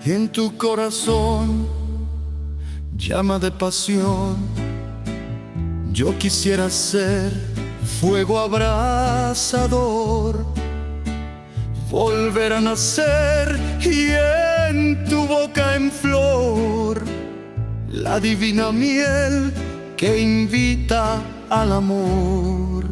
En tu corazón, llama de pasión, yo quisiera ser fuego abrasador, volver a nacer y en tu boca en flor la divina miel que invita al amor.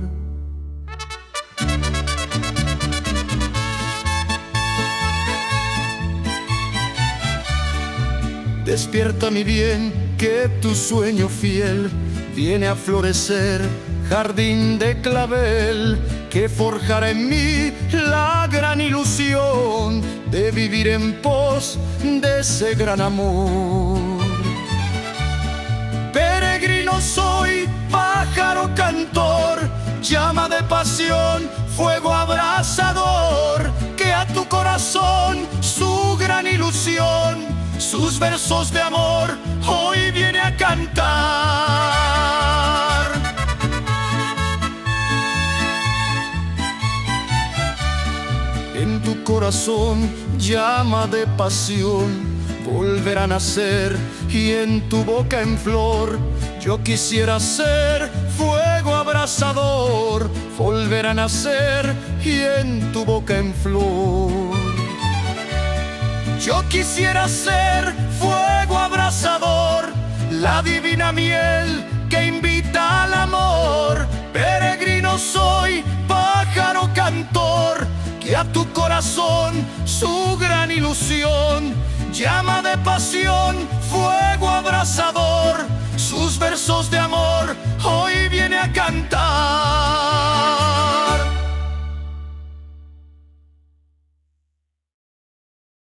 Despierta mi bien, que tu sueño fiel viene a florecer, jardín de clavel que forjará en mí la gran ilusión de vivir en pos de ese gran amor. Peregrino soy, pájaro cantor, llama de pasión, fuego abrasador, que a tu corazón su gran ilusión, sus versos de amor hoy viene a cantar. En tu corazón, llama de pasión, volverá a nacer y en tu boca en flor yo quisiera ser fuego abrasador, volver a nacer y en tu boca en flor. Yo quisiera ser fuego abrasador, la divina miel que invita al amor. Peregrino soy, pájaro cantor, que a tu corazón su gran ilusión, llama de pasión, fuego abrasador, sus versos de amor hoy viene a cantar.